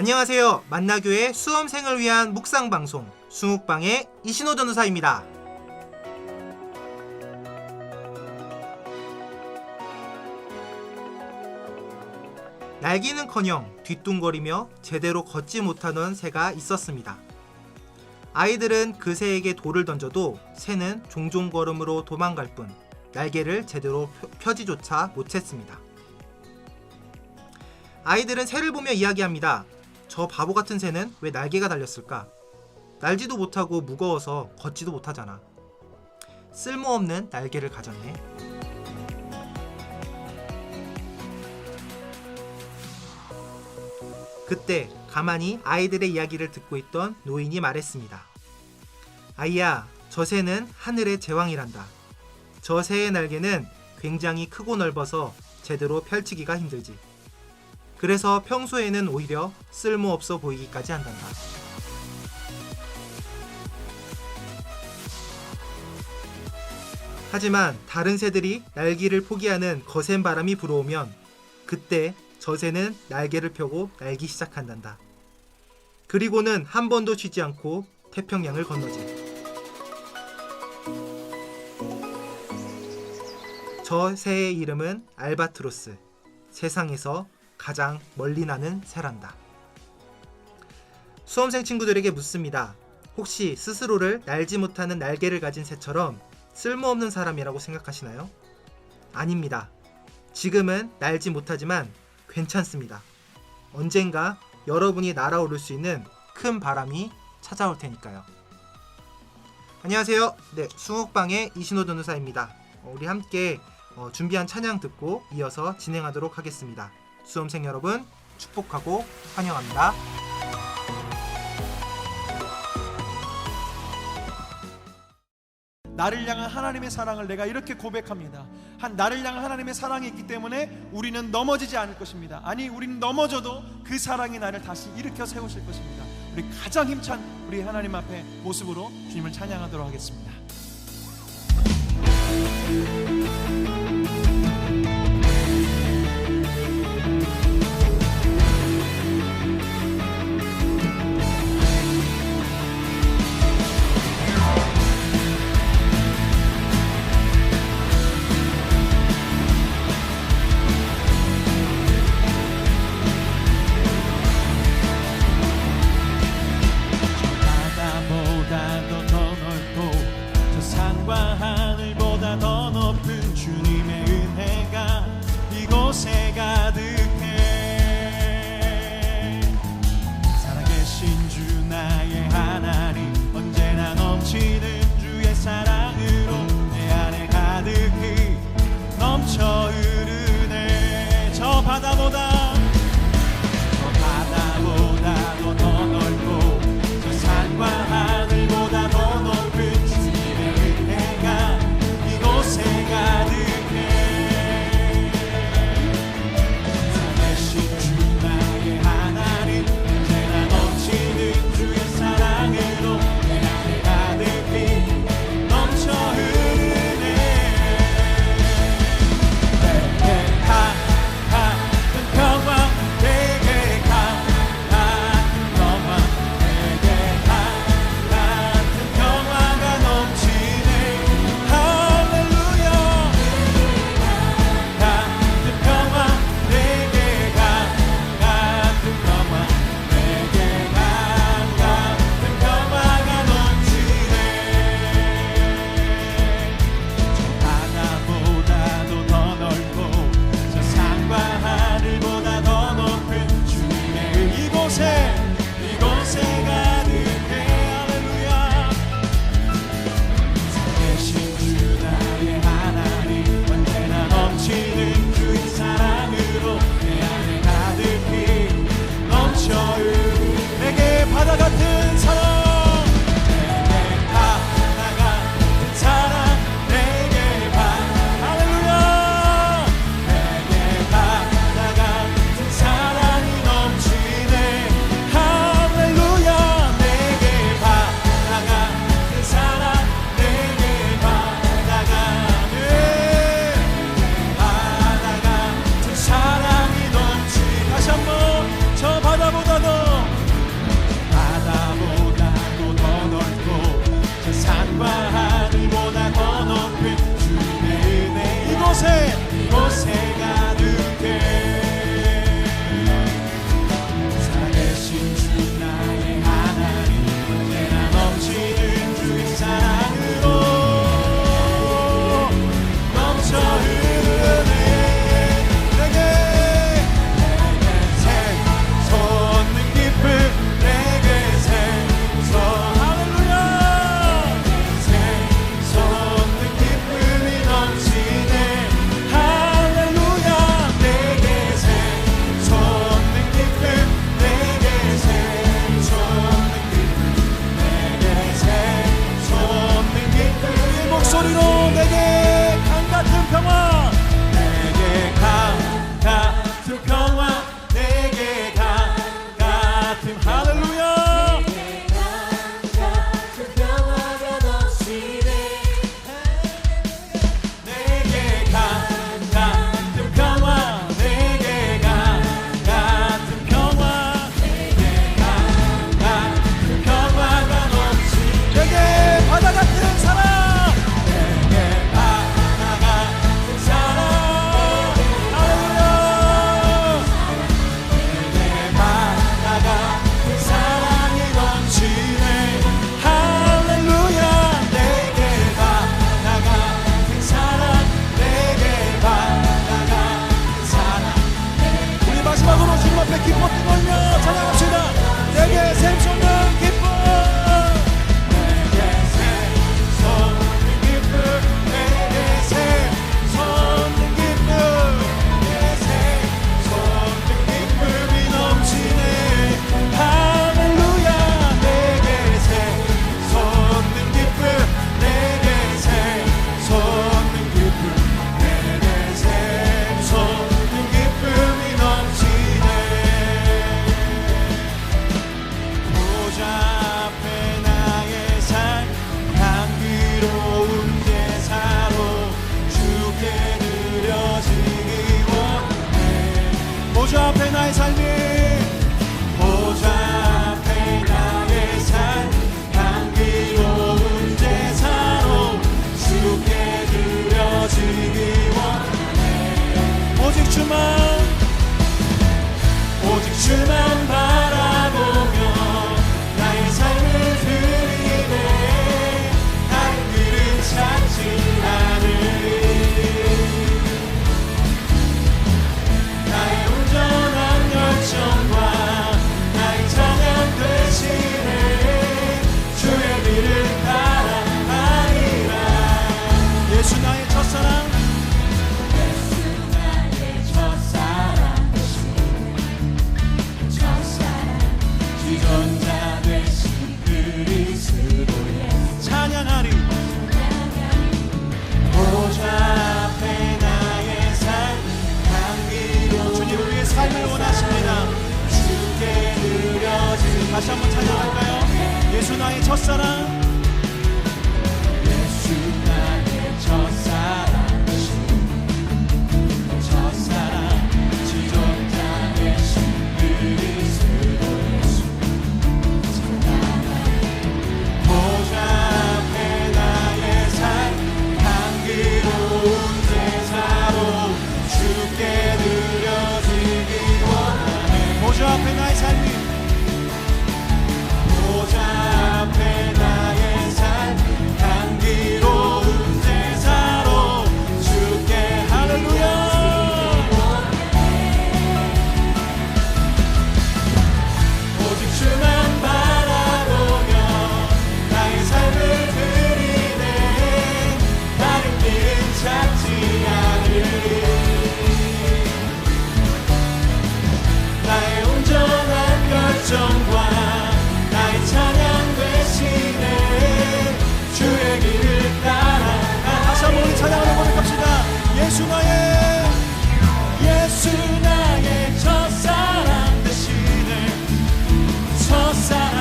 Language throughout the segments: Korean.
안녕하세요. 만나교회 수험생을 위한 묵상방송 숭욱방의 이신호 전도사입니다. 날기는커녕 뒤뚱거리며 제대로 걷지 못하던 새가 있었습니다. 아이들은 그 새에게 돌을 던져도 새는 종종 걸음으로 도망갈 뿐 날개를 제대로 펴지조차 못했습니다. 아이들은 새를 보며 이야기합니다. 저 바보 같은 새는 왜 날개가 달렸을까? 날지도 못하고 무거워서 걷지도 못하잖아. 쓸모없는 날개를 가졌네. 그때 가만히 아이들의 이야기를 듣고 있던 노인이 말했습니다. 아이야, 저 새는 하늘의 제왕이란다. 저 새의 날개는 굉장히 크고 넓어서 제대로 펼치기가 힘들지. 그래서 평소에는 오히려 쓸모없어 보이기까지 한단다. 하지만 다른 새들이 날기를 포기하는 거센 바람이 불어오면 그때 저 새는 날개를 펴고 날기 시작한단다. 그리고는 한 번도 쉬지 않고 태평양을 건너지. 저 새의 이름은 알바트로스. 세상에서 가장 멀리 나는 새란다. 수험생 친구들에게 묻습니다. 혹시 스스로를 날지 못하는 날개를 가진 새처럼 쓸모없는 사람이라고 생각하시나요? 아닙니다. 지금은 날지 못하지만 괜찮습니다. 언젠가 여러분이 날아오를 수 있는 큰 바람이 찾아올 테니까요. 안녕하세요. 숭욱방의 이신호 전도사입니다. 우리 함께 준비한 찬양 듣고 이어서 진행하도록 하겠습니다. 수험생 여러분 축복하고 환영합니다. 나를 향한 하나님의 사랑을 내가 이렇게 고백합니다. 나를 향한 하나님의 사랑이 있기 때문에 우리는 넘어지지 않을 것입니다. 아니, 우리는 넘어져도 그 사랑이 나를 다시 일으켜 세우실 것입니다. 우리 가장 힘찬 우리 하나님 앞에 모습으로 주님을 찬양하도록 하겠습니다. 더 넓고 저 산과 하늘보다 더 높은 나의 첫사랑 예수 나의 첫사랑 첫사랑 지존자 되신 그리스도 예수 보좌 앞에 나의 삶 향기로운 제사로 주께 드려지기 원하네 보좌 앞에 나의 삶이 보좌 앞에 나의 삶 향기로운 제사로 주께 할렐루야 오직 주만 바라보며 나의 삶을 드리네 다른 길은 찾지 않으리 나의 온전한 결정과 나의 찬양 되시네 주의 길을 따라 다시 한번 우리 찬양으로 고백합시다 예수 나의 첫사랑 되시네 첫사랑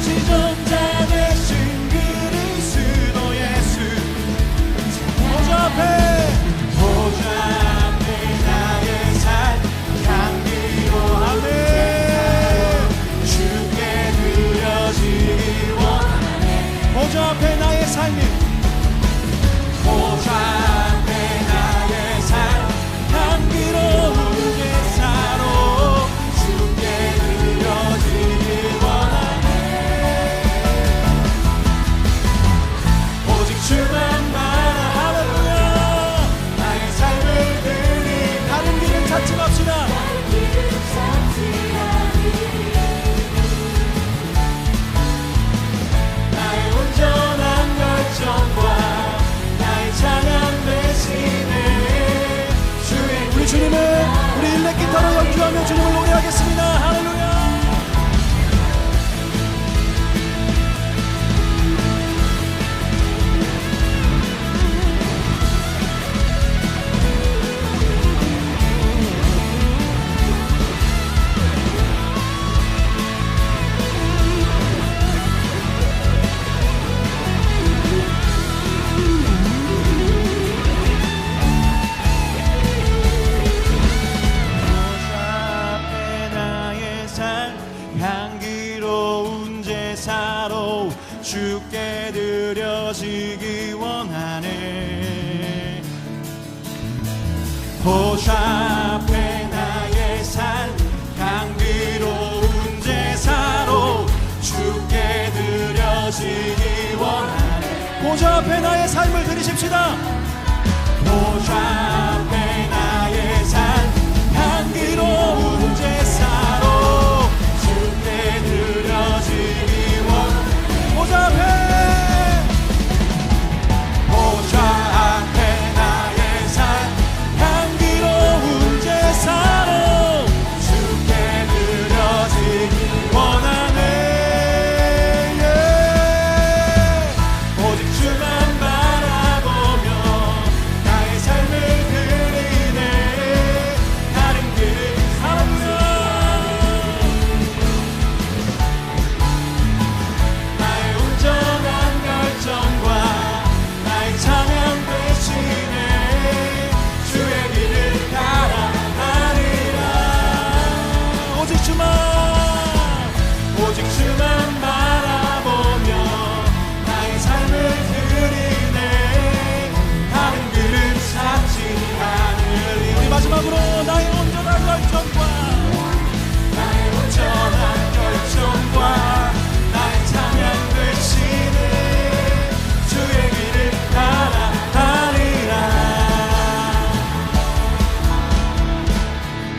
지존자 되신 그리스도 예수 보좌 앞에 나의 삶 향기로운 주께 드려지기 원하네 보좌 앞에 나의 삶이 보좌 앞에 나의 삶 향기로운 제사로 주께 드려지기 원하네 오직 주만 바라 할렐루야 나의 삶을 드리 다른 길을 찾지 맙시다 나의 온전한 결정과 나의 찬양 되시네 주의 우리 주님을 우리 일렉 기타로 연주하며 주님을 노래하겠습니다 할렐루야 향기로운 제사로 주께 드려지기 원하네 보좌 앞에 나의 삶 향기로운 제사로 주께 드려지기 원하네 보좌 앞에 나의 삶을 드리십시다 보좌 앞에 나의 삶 향기로운 제사로 주께 드려지기 원하네 보좌 앞에 나의 삶 향기로운 제사로 주께 드려지기 원하네 오직 주만 바라보며 나의 삶을 드리네 다른 길을 살아보며 나의 온전한 결정과 나의 찬양 되시네 주의 길을 따라가리라 오직 주만 바라보며 나의 삶을 드리네 다른 길을 찾지 않으리 우리 마지막으로 나의 온전한 결정과 나의 찬양 되시네 주의 길을 따라가리라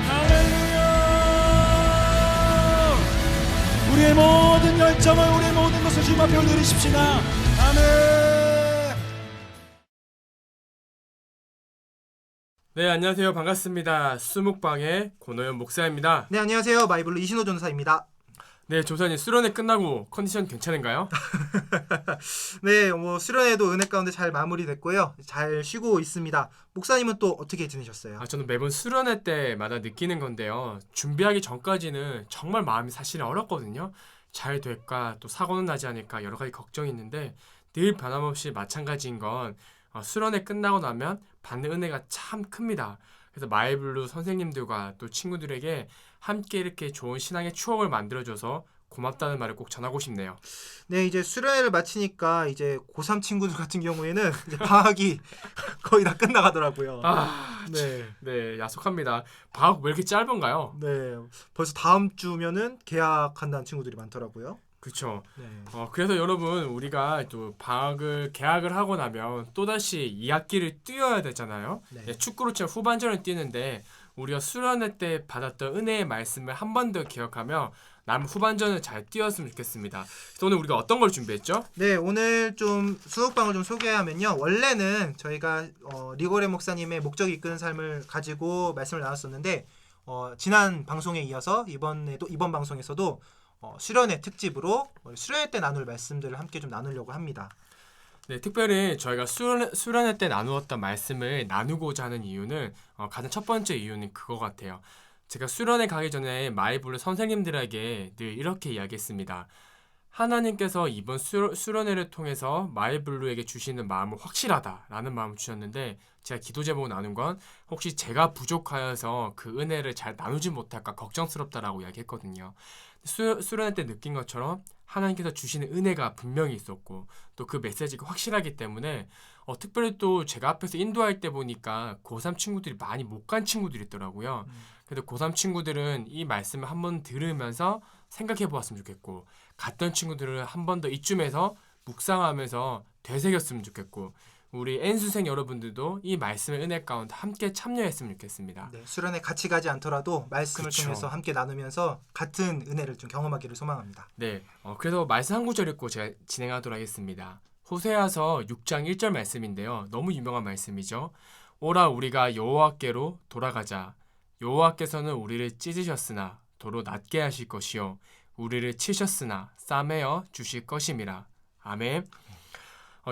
할렐루야 우리의 모든 열정을 우리의 모든 것을 주님 앞에 올려드리십시다 아멘 네, 안녕하세요. 반갑습니다. 수묵방의 고노현 목사입니다. 네, 안녕하세요. 마이블로 이신호 전사입니다. 네, 조사님 수련회 끝나고 컨디션 괜찮은가요? 네, 수련회도 은혜 가운데 잘 마무리됐고요. 잘 쉬고 있습니다. 목사님은 또 어떻게 지내셨어요? 저는 매번 수련회 때마다 느끼는 건데요. 준비하기 전까지는 정말 마음이 사실은 어렵거든요. 잘 될까 또 사고는 나지 않을까 여러 가지 걱정이 있는데 늘 변함없이 마찬가지인 건 수련회 끝나고 나면 받는 은혜가 참 큽니다. 그래서 마이블루 선생님들과 또 친구들에게 함께 이렇게 좋은 신앙의 추억을 만들어줘서 고맙다는 말을 꼭 전하고 싶네요. 네, 이제 수련회를 마치니까 이제 고3 친구들 같은 경우에는 이제 방학이 거의 다 끝나가더라고요. 네. 네, 야속합니다. 방학 왜 이렇게 짧은가요? 네, 벌써 다음 주면은 개학한다는 친구들이 많더라고요. 그렇죠. 네. 그래서 여러분 우리가 또 개학을 하고 나면 또다시 2학기를 뛰어야 되잖아요. 네. 네, 축구로 치면 후반전을 뛰는데 우리가 수련회 때 받았던 은혜의 말씀을 한 번 더 기억하며 남은 후반전을 잘 뛰었으면 좋겠습니다. 그래서 오늘 우리가 어떤 걸 준비했죠? 네, 오늘 좀 수록방을 좀 소개하면요. 원래는 저희가 리고레 목사님의 목적이 이끄는 삶을 가지고 말씀을 나눴었는데 지난 방송에 이어서 이번 방송에서도 수련회 특집으로 수련회 때 나눌 말씀들을 함께 좀 나누려고 합니다. 네, 특별히 저희가 수련회 때 나누었던 말씀을 나누고자 하는 이유는 가장 첫 번째 이유는 그거 같아요. 제가 수련회 가기 전에 마이블루 선생님들에게 늘 이렇게 이야기했습니다. 하나님께서 이번 수련회를 통해서 마이블루에게 주시는 마음은 확실하다라는 마음을 주셨는데 제가 기도 제목을 나눈 건 혹시 제가 부족하여서 그 은혜를 잘 나누지 못할까 걱정스럽다라고 이야기했거든요. 수련회 때 느낀 것처럼 하나님께서 주시는 은혜가 분명히 있었고 또 그 메시지가 확실하기 때문에 특별히 또 제가 앞에서 인도할 때 보니까 고3 친구들이 많이 못 간 친구들이 있더라고요. 그래도 고3 친구들은 이 말씀을 한번 들으면서 생각해 보았으면 좋겠고 갔던 친구들은 한 번 더 이쯤에서 묵상하면서 되새겼으면 좋겠고 우리 N수생 여러분들도 이 말씀의 은혜 가운데 함께 참여했으면 좋겠습니다. 네, 수련회 같이 가지 않더라도 말씀을 그쵸. 통해서 함께 나누면서 같은 은혜를 좀 경험하기를 소망합니다. 네, 그래서 말씀 한 구절 읽고 제가 진행하도록 하겠습니다. 호세아서 6장 1절 말씀인데요. 너무 유명한 말씀이죠. 오라 우리가 여호와께로 돌아가자. 여호와께서는 우리를 찢으셨으나 도로 낮게 하실 것이요 우리를 치셨으나 싸매어 주실 것임이라. 아멘.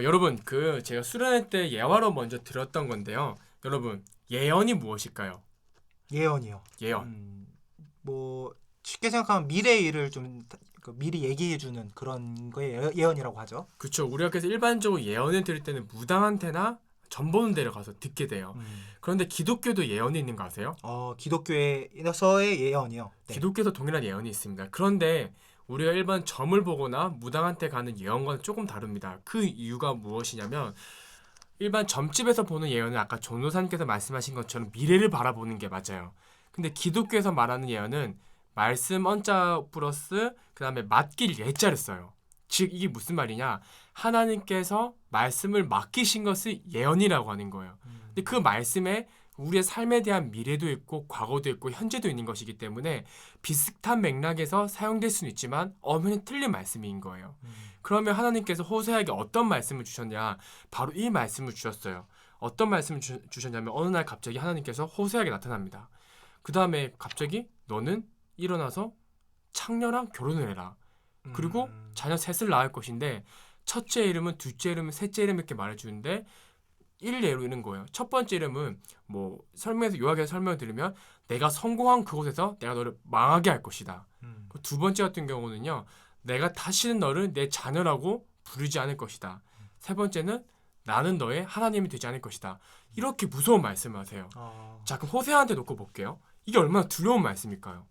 여러분 제가 수련회 때 예화로 먼저 들었던 건데요. 여러분 예언이 무엇일까요? 예언이요. 예언. 뭐 쉽게 생각하면 미래의 일을 좀 미리 얘기해주는 그런 거에 예언이라고 하죠. 그렇죠. 우리가 그래서 일반적으로 예언을 들을 때는 무당한테나 전 보는 데를 가서 듣게 돼요. 그런데 기독교도 예언이 있는 거 아세요? 기독교에서의 예언이요. 네. 기독교에도 동일한 예언이 있습니다. 그런데 우리가 일반 점을 보거나 무당한테 가는 예언과는 조금 다릅니다. 그 이유가 무엇이냐면 일반 점집에서 보는 예언은 아까 전도사님께서 말씀하신 것처럼 미래를 바라보는 게 맞아요. 근데 기독교에서 말하는 예언은 말씀 언자 플러스 그 다음에 맡길 예자를 써요. 즉 이게 무슨 말이냐, 하나님께서 말씀을 맡기신 것을 예언이라고 하는 거예요. 근데 그 말씀에 우리의 삶에 대한 미래도 있고 과거도 있고 현재도 있는 것이기 때문에 비슷한 맥락에서 사용될 수는 있지만 엄연히 틀린 말씀인 거예요. 그러면 하나님께서 호세아에게 어떤 말씀을 주셨냐, 바로 이 말씀을 주셨어요. 어떤 말씀을 주셨냐면 어느 날 갑자기 하나님께서 호세아에게 나타납니다. 그 다음에 갑자기 너는 일어나서 창녀랑 결혼을 해라. 그리고 자녀 셋을 낳을 것인데 첫째 이름은, 둘째 이름은, 셋째 이름 이렇게 말해주는데 일례로 이런 거예요. 첫 번째 이름은 뭐 요약해서 설명을 드리면 내가 성공한 그곳에서 내가 너를 망하게 할 것이다. 두 번째 같은 경우는요, 내가 다시는 너를 내 자녀라고 부르지 않을 것이다. 세 번째는 나는 너의 하나님이 되지 않을 것이다. 이렇게 무서운 말씀을 하세요. 자, 그럼 호세아한테 놓고 볼게요. 이게 얼마나 두려운 말씀일까요?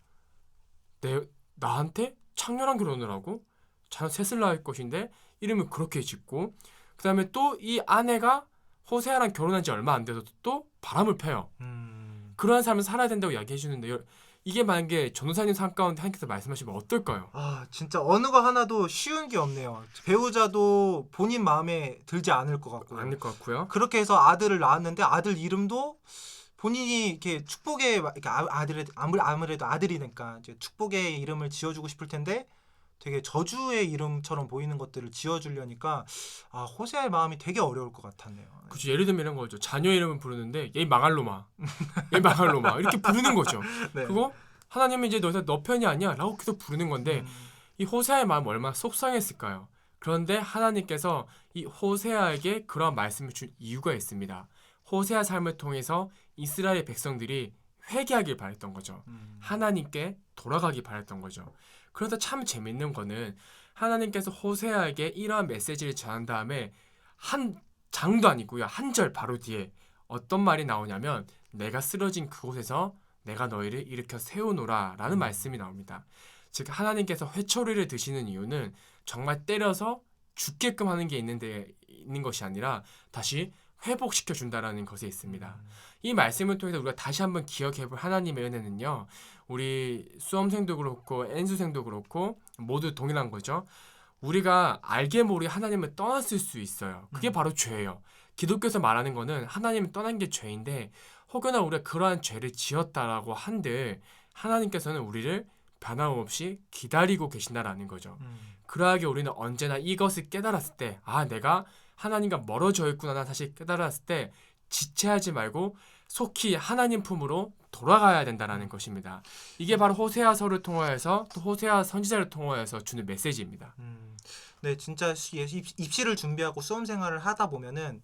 나한테 창녀랑 결혼을 하고 자녀 셋을 낳을 것인데 이름을 그렇게 짓고, 그 다음에 또 이 아내가 호세아랑 결혼한 지 얼마 안 돼서 또 바람을 펴요. 그러한 삶을 살아야 된다고 이야기해 주는데 이게 만약에 전도사님 삶 가운데 하나님께서 말씀하시면 어떨까요? 진짜 어느 거 하나도 쉬운 게 없네요. 배우자도 본인 마음에 들지 않을 것 같고요. 아닐 것 같고요. 그렇게 해서 아들을 낳았는데 아들 이름도 본인이 이렇게 축복의 아무래도 아들이니까 이제 축복의 이름을 지어주고 싶을 텐데 되게 저주의 이름처럼 보이는 것들을 지어주려니까 호세아의 마음이 되게 어려울 것 같았네요. 그렇죠. 예를 들면 이런 거죠. 자녀 이름을 부르는데 얘 망할 놈아, 얘 망할 놈아 이렇게 부르는 거죠. 네. 그거 하나님은 이제 너 편이 아니야 라고 계속 부르는 건데 이 호세아의 마음 얼마나 속상했을까요? 그런데 하나님께서 이 호세아에게 그런 말씀을 준 이유가 있습니다. 호세아 삶을 통해서 이스라엘 백성들이 회개하길 바랬던 거죠. 하나님께 돌아가기 바랬던 거죠. 그래서 참 재밌는 거는 하나님께서 호세아에게 이러한 메시지를 전한 다음에 한 장도 아니고요. 한 절 바로 뒤에 어떤 말이 나오냐면 내가 쓰러진 그곳에서 내가 너희를 일으켜 세우노라 라는 말씀이 나옵니다. 즉 하나님께서 회초리를 드시는 이유는 정말 때려서 죽게끔 하는 게 있는 것이 아니라 다시 회복시켜 준다라는 것에 있습니다. 이 말씀을 통해서 우리가 다시 한번 기억해 볼 하나님의 은혜는요. 우리 수험생도 그렇고 N수생도 그렇고 모두 동일한 거죠. 우리가 알게 모르게 하나님을 떠났을 수 있어요. 그게 바로 죄예요. 기독교에서 말하는 거는 하나님을 떠난 게 죄인데 혹여나 우리가 그러한 죄를 지었다라고 한들 하나님께서는 우리를 변함없이 기다리고 계신다라는 거죠. 그러하게 우리는 언제나 이것을 깨달았을 때 내가 하나님과 멀어져 있구나 사실 깨달았을 때 지체하지 말고 속히 하나님 품으로 돌아가야 된다는 것입니다. 이게 바로 호세아서를 통하여서 또 호세아 선지자를 통하여서 주는 메시지입니다. 네, 진짜 입시를 준비하고 수험 생활을 하다 보면은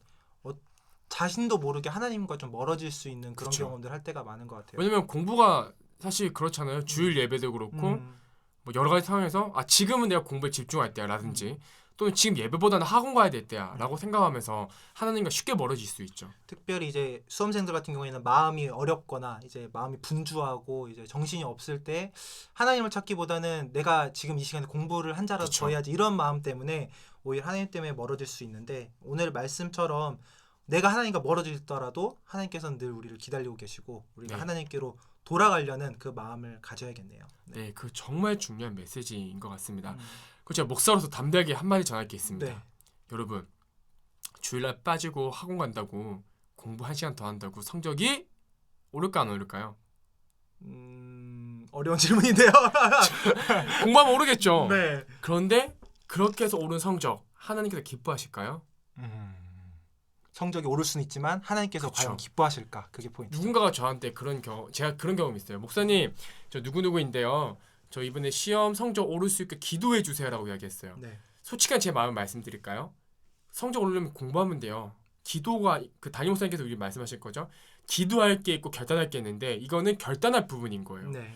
자신도 모르게 하나님과 좀 멀어질 수 있는 그런 그쵸. 경험들 할 때가 많은 것 같아요. 왜냐면 공부가 사실 그렇잖아요. 주일 예배도 그렇고 뭐 여러 가지 상황에서 지금은 내가 공부에 집중할 때야 라든지 또는 지금 예배보다는 학원 가야 될 때야 라고 생각하면서 하나님과 쉽게 멀어질 수 있죠. 특별히 이제 수험생들 같은 경우에는 마음이 어렵거나 이제 마음이 분주하고 이제 정신이 없을 때 하나님을 찾기보다는 내가 지금 이 시간에 공부를 한 자라도 그쵸. 더 해야지 이런 마음 때문에 오히려 하나님 때문에 멀어질 수 있는데 오늘 말씀처럼 내가 하나님과 멀어지더라도 하나님께서는 늘 우리를 기다리고 계시고 우리가 네. 하나님께로 돌아가려는 그 마음을 가져야겠네요. 네, 그 정말 중요한 메시지인 것 같습니다. 그리고 제가 목사로서 담대하게 한마디 전할 게 있습니다. 네. 여러분, 주일날 빠지고 학원 간다고 공부 1시간 더 한다고 성적이 오를까 안 오를까요? 어려운 질문인데요. 공부하면 오르겠죠. 네. 그런데 그렇게 해서 오른 성적 하나님께서 기뻐하실까요? 성적이 오를 수는 있지만 하나님께서 그쵸. 과연 기뻐하실까? 그게 포인트. 누군가가 저한테 제가 그런 경험이 있어요. 목사님, 저 누구누구인데요. 저 이번에 시험 성적 오를 수 있게 기도해 주세요라고 이야기했어요. 네. 솔직한 제 마음 말씀드릴까요? 성적 오르려면 공부하면 돼요. 기도가 그 담임 목사님께서 우리 말씀하실 거죠. 기도할 게 있고 결단할 게 있는데 이거는 결단할 부분인 거예요. 네.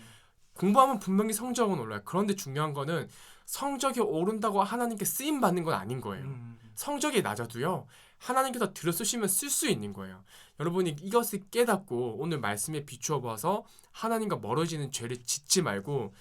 공부하면 분명히 성적은 올라요. 그런데 중요한 거는 성적이 오른다고 하나님께 쓰임 받는 건 아닌 거예요. 성적이 낮아도요. 하나님께서 들어쓰시면 쓸 수 있는 거예요. 여러분이 이것을 깨닫고 오늘 말씀에 비추어 봐서 하나님과 멀어지는 죄를 짓지 말고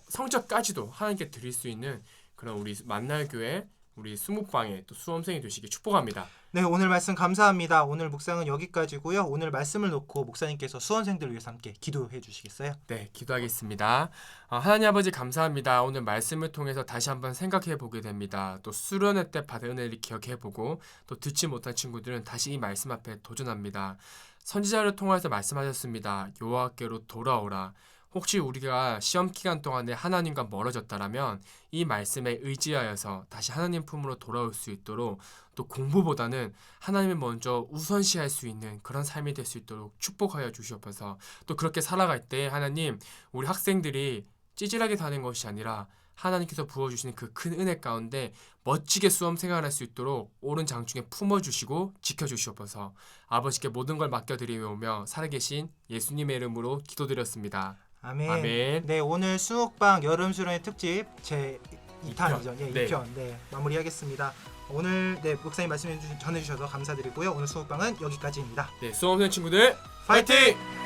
성적까지도 하나님께 드릴 수 있는 그런 우리 만날교회 우리 수무방의 또 수험생이 되시길 축복합니다. 네, 오늘 말씀 감사합니다. 오늘 묵상은 여기까지고요. 오늘 말씀을 놓고 목사님께서 수험생들을 위해서 함께 기도해 주시겠어요? 네, 기도하겠습니다. 하나님 아버지 감사합니다. 오늘 말씀을 통해서 다시 한번 생각해 보게 됩니다. 또 수련회 때 받은 은혜를 기억해 보고 또 듣지 못한 친구들은 다시 이 말씀 앞에 도전합니다. 선지자를 통해서 말씀하셨습니다. 여호와께로 돌아오라. 혹시 우리가 시험 기간 동안에 하나님과 멀어졌다라면 이 말씀에 의지하여서 다시 하나님 품으로 돌아올 수 있도록 또 공부보다는 하나님을 먼저 우선시할 수 있는 그런 삶이 될 수 있도록 축복하여 주시옵소서. 또 그렇게 살아갈 때 하나님 우리 학생들이 찌질하게 사는 것이 아니라 하나님께서 부어주시는 그 큰 은혜 가운데 멋지게 수험 생활할 수 있도록 옳은 장중에 품어주시고 지켜주시옵소서. 아버지께 모든 걸 맡겨드리며 살아계신 예수님의 이름으로 기도드렸습니다. 아멘. 아멘. 네, 오늘 수묵방 여름 수련회 특집 제 2탄이죠. 예, 네. 2편. 네, 마무리하겠습니다. 오늘 목사님 말씀 전해 주셔서 감사드리고요. 오늘 수묵방은 여기까지입니다. 네, 수험생 친구들 파이팅! 파이팅!